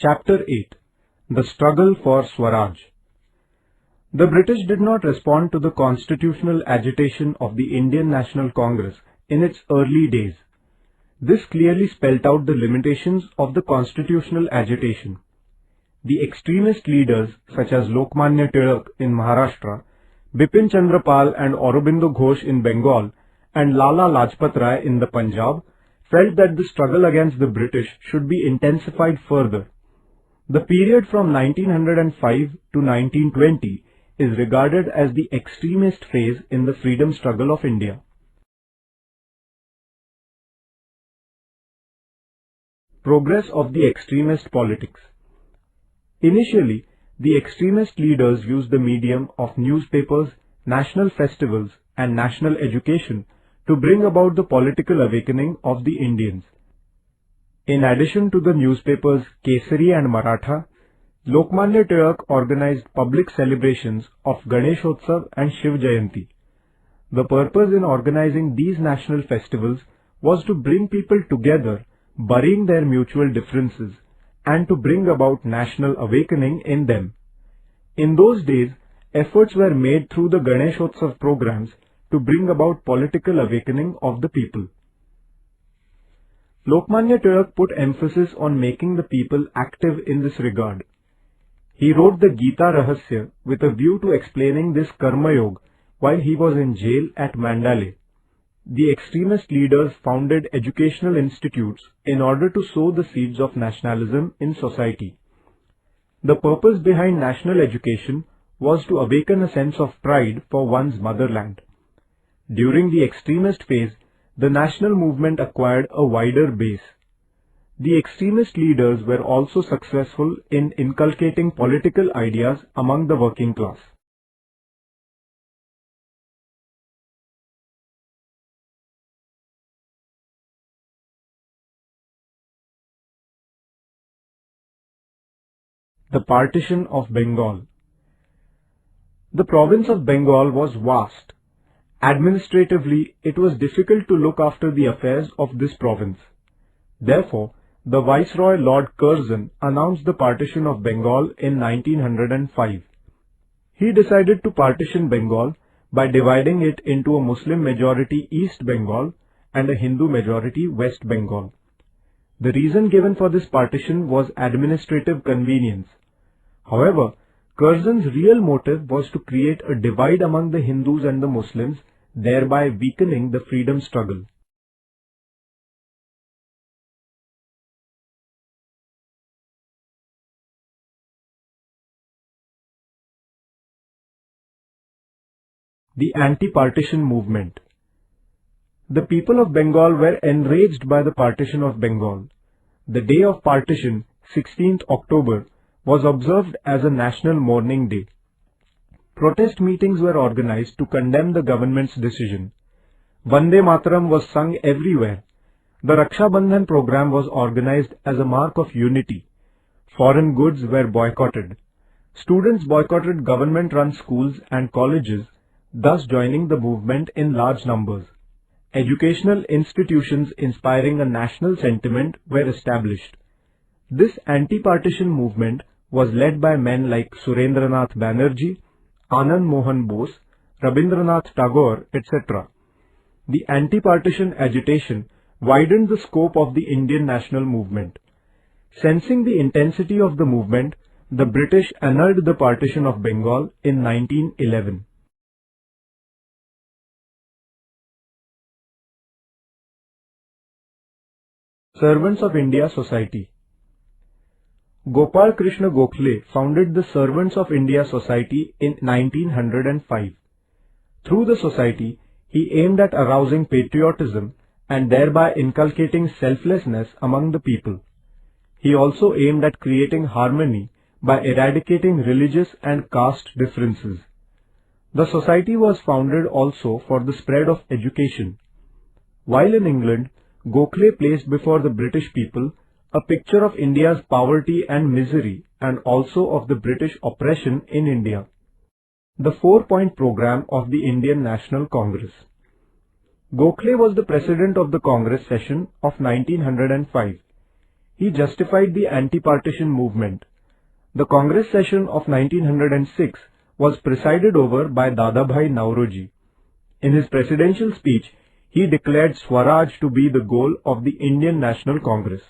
Chapter 8. The Struggle for Swaraj. The British did not respond to the constitutional agitation of the Indian National Congress in its early days. This clearly spelt out the limitations of the constitutional agitation. The extremist leaders such as Lokmanya Tilak in Maharashtra, Bipin Chandra Pal and Aurobindo Ghosh in Bengal, and Lala Lajpat Rai in the Punjab felt that the struggle against the British should be intensified further. The period from 1905 to 1920 is regarded as the extremist phase in the freedom struggle of India. Progress of the extremist politics. Initially, the extremist leaders used the medium of newspapers, national festivals, and national education to bring about the political awakening of the Indians. In addition to the newspapers Kesari and Maratha, Lokmanya Tilak organized public celebrations of Ganeshotsav and Shiv Jayanti. The purpose in organizing these national festivals was to bring people together, burying their mutual differences, and to bring about national awakening in them. In those days, efforts were made through the Ganeshotsav programs to bring about political awakening of the people. Lokmanya Tilak put emphasis on making the people active in this regard. He wrote the Gita Rahasya with a view to explaining this Karma Yoga while he was in jail at Mandalay. The extremist leaders founded educational institutes in order to sow the seeds of nationalism in society. The purpose behind national education was to awaken a sense of pride for one's motherland. During the extremist phase, the national movement acquired a wider base. The extremist leaders were also successful in inculcating political ideas among the working class. The Partition of Bengal. The province of Bengal was vast. Administratively, it was difficult to look after the affairs of this province. Therefore, the Viceroy Lord Curzon announced the Partition of Bengal in 1905. He decided to partition Bengal by dividing it into a Muslim majority East Bengal and a Hindu majority West Bengal. The reason given for this partition was administrative convenience. However, Curzon's real motive was to create a divide among the Hindus and the Muslims, thereby weakening the freedom struggle. The anti-partition movement. The people of Bengal were enraged by the Partition of Bengal. The day of partition, 16th October, was observed as a national mourning day. Protest meetings were organized to condemn the government's decision. Vande Mataram was sung everywhere. The Raksha Bandhan program was organized as a mark of unity. Foreign goods were boycotted. Students boycotted government-run schools and colleges, thus joining the movement in large numbers. Educational institutions inspiring a national sentiment were established. This anti-partition movement was led by men like Surendranath Banerjee, Anand Mohan Bose, Rabindranath Tagore, etc. The anti-partition agitation widened the scope of the Indian national movement. Sensing the intensity of the movement, the British annulled the Partition of Bengal in 1911. Servants of India Society. Gopal Krishna Gokhale founded the Servants of India Society in 1905. Through the society, he aimed at arousing patriotism and thereby inculcating selflessness among the people. He also aimed at creating harmony by eradicating religious and caste differences. The society was founded also for the spread of education. While in England, Gokhale placed before the British people a picture of India's poverty and misery and also of the British oppression in India. The 4-point program of the Indian National Congress. Gokhale was the president of the Congress session of 1905. he justified the anti-partition movement. The Congress session of 1906 was presided over by Dadabhai Nauroji. In his presidential speech, he declared Swaraj to be the goal of the Indian National Congress.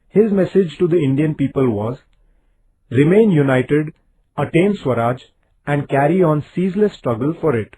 His message to the Indian people was, remain united, attain Swaraj, and carry on ceaseless struggle for it.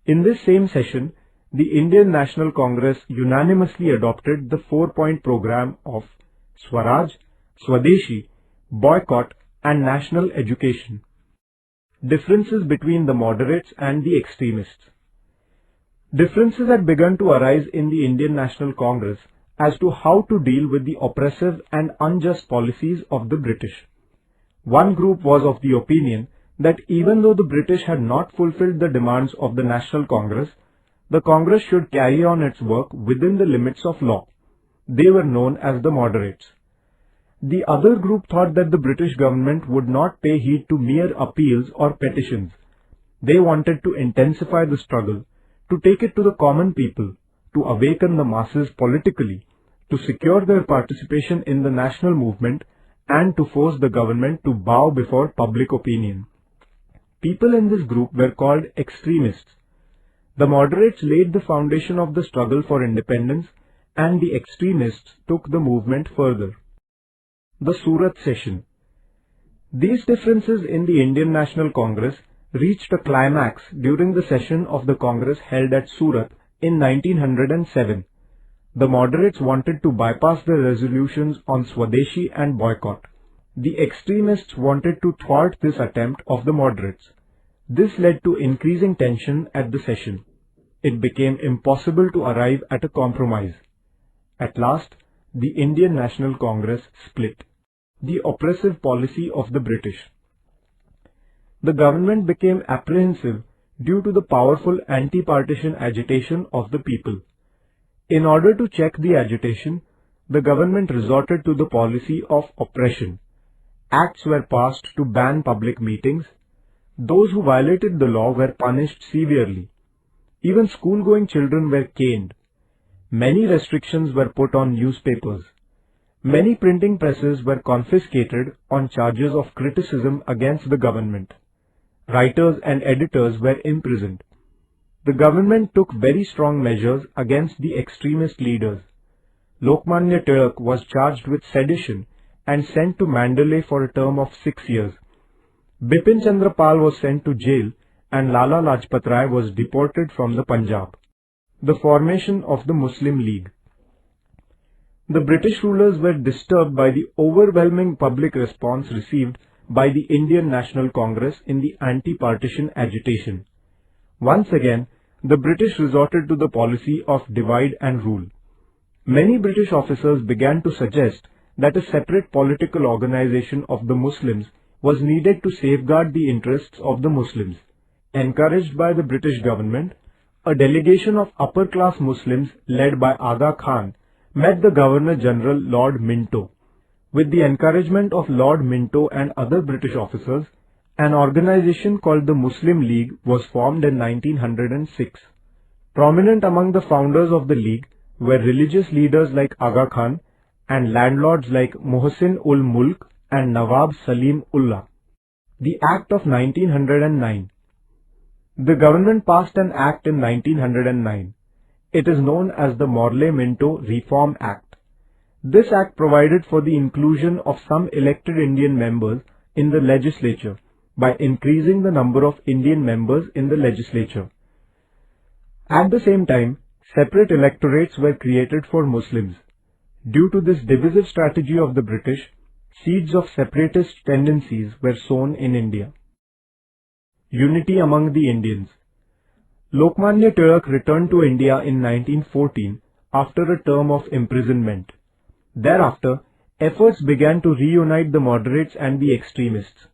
In this same session, the Indian National Congress unanimously adopted the 4-point program of Swaraj, Swadeshi, boycott and national education. Differences between the moderates and the extremists. Differences had begun to arise in the Indian National Congress as to how to deal with the oppressive and unjust policies of the British. One group was of the opinion that even though the British had not fulfilled the demands of the National Congress, the Congress should carry on its work within the limits of law. They were known as the moderates. The other group thought that the British government would not pay heed to mere appeals or petitions. They wanted to intensify the struggle, to take it to the common people, to awaken the masses politically, to secure their participation in the national movement, and to force the government to bow before public opinion. People in this group were called extremists. The moderates laid the foundation of the struggle for independence, and the extremists took the movement further. The Surat Session. These differences in the Indian National Congress reached a climax during the session of the Congress held at Surat in 1907. The moderates wanted to bypass the resolutions on Swadeshi and boycott. The extremists wanted to thwart this attempt of the moderates. This led to increasing tension at the session. It became impossible to arrive at a compromise. At last, the Indian National Congress split. The oppressive policy of the British. The government became apprehensive due to the powerful anti-partition agitation of the people. In order to check the agitation, the government resorted to the policy of oppression. Acts were passed to ban public meetings. Those who violated the law were punished severely. Even school-going children were caned. Many restrictions were put on newspapers. Many printing presses were confiscated on charges of criticism against the government. Writers and editors were imprisoned. The government took very strong measures against the extremist leaders. Lokmanya Tilak was charged with sedition and sent to Mandalay for a term of 6 years. Bipin Chandra Pal was sent to jail and Lala Lajpat Rai was deported from the Punjab. The formation of the Muslim League. The British rulers were disturbed by the overwhelming public response received by the Indian National Congress in the anti-partition agitation. Once again, the British resorted to the policy of divide and rule. Many British officers began to suggest that a separate political organization of the Muslims was needed to safeguard the interests of the Muslims. Encouraged by the British government, a delegation of upper-class Muslims led by Aga Khan met the Governor-General Lord Minto. With the encouragement of Lord Minto and other British officers, an organization called the Muslim League was formed in 1906. Prominent among the founders of the League were religious leaders like Aga Khan and landlords like Mohsin ul Mulk and Nawab Salim Ullah. The Act of 1909. The government passed an act in 1909. It is known as the Morley-Minto Reform Act. This act provided for the inclusion of some elected Indian members in the legislature by increasing the number of Indian members in the legislature. At the same time, separate electorates were created for Muslims. Due to this divisive strategy of the British, seeds of separatist tendencies were sown in India. Unity among the Indians. Lokmanya Tilak returned to India in 1914 after a term of imprisonment. Thereafter, efforts began to reunite the moderates and the extremists.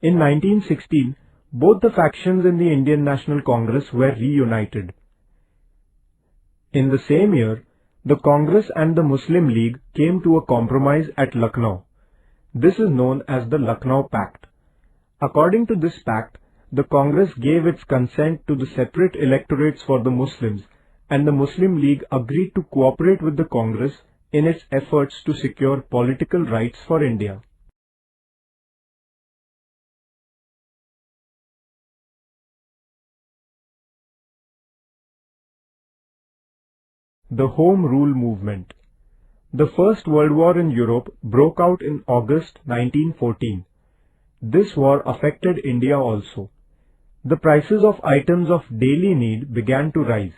In 1916, both the factions in the Indian National Congress were reunited. In the same year, the Congress and the Muslim League came to a compromise at Lucknow. This is known as the Lucknow Pact. According to this pact, the Congress gave its consent to the separate electorates for the Muslims, and the Muslim League agreed to cooperate with the Congress in its efforts to secure political rights for India. The Home Rule Movement. The First World War in Europe broke out in August 1914. This war affected India also. The prices of items of daily need began to rise.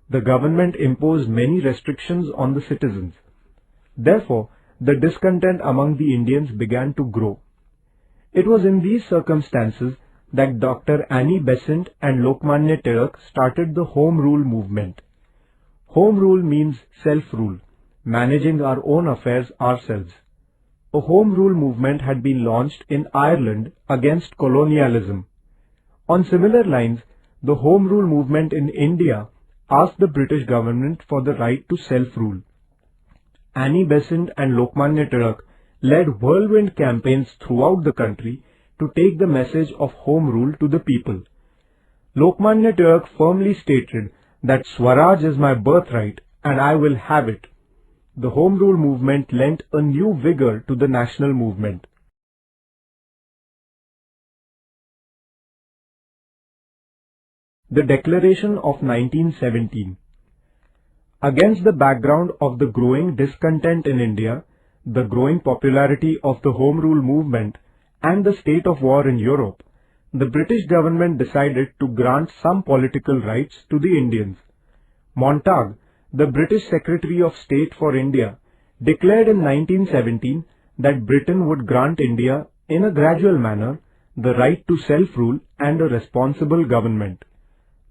The government imposed many restrictions on the citizens. Therefore, the discontent among the Indians began to grow. It was in these circumstances that Dr. Annie Besant and Lokmanya Tilak started the Home Rule movement. Home rule means self-rule, managing our own affairs ourselves. A Home Rule movement had been launched in Ireland against colonialism. On similar lines, the Home Rule movement in India asked the British government for the right to self-rule. Annie Besant and Lokmanya Tilak led whirlwind campaigns throughout the country to take the message of Home Rule to the people. Lokmanya Tilak firmly stated that Swaraj is my birthright and I will have it. The Home Rule movement lent a new vigor to the national movement. The Declaration of 1917. Against the background of the growing discontent in India, the growing popularity of the Home Rule movement, and the state of war in Europe, the British government decided to grant some political rights to the Indians. Montague, the British Secretary of State for India, declared in 1917 that Britain would grant India, in a gradual manner, the right to self-rule and a responsible government.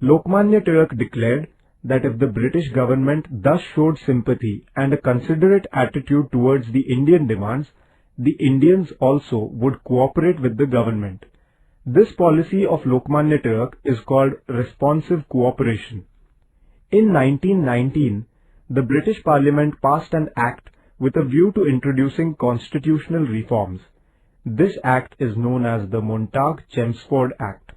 Lokmanya Tilak declared that if the British government thus showed sympathy and a considerate attitude towards the Indian demands, the Indians also would cooperate with the government. This policy of Lokmanya Tilak is called responsive cooperation. In 1919, the British Parliament passed an act with a view to introducing constitutional reforms. This act is known as the Montague-Chelmsford Act.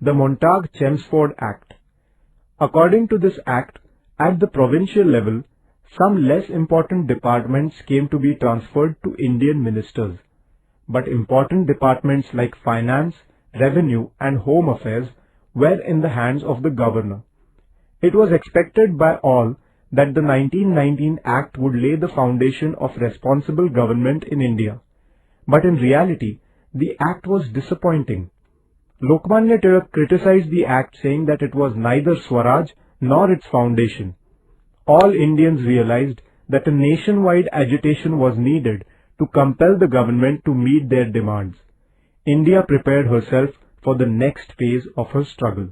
The Montague-Chelmsford Act. According to this act, at the provincial level, some less important departments came to be transferred to Indian ministers, but important departments like finance, revenue and home affairs were in the hands of the governor. It was expected by all that the 1919 Act would lay the foundation of responsible government in India, but in reality, the Act was disappointing. Lokmanya Tilak criticized the Act, saying that it was neither Swaraj nor its foundation. All Indians realized that a nationwide agitation was needed to compel the government to meet their demands. India prepared herself for the next phase of her struggle.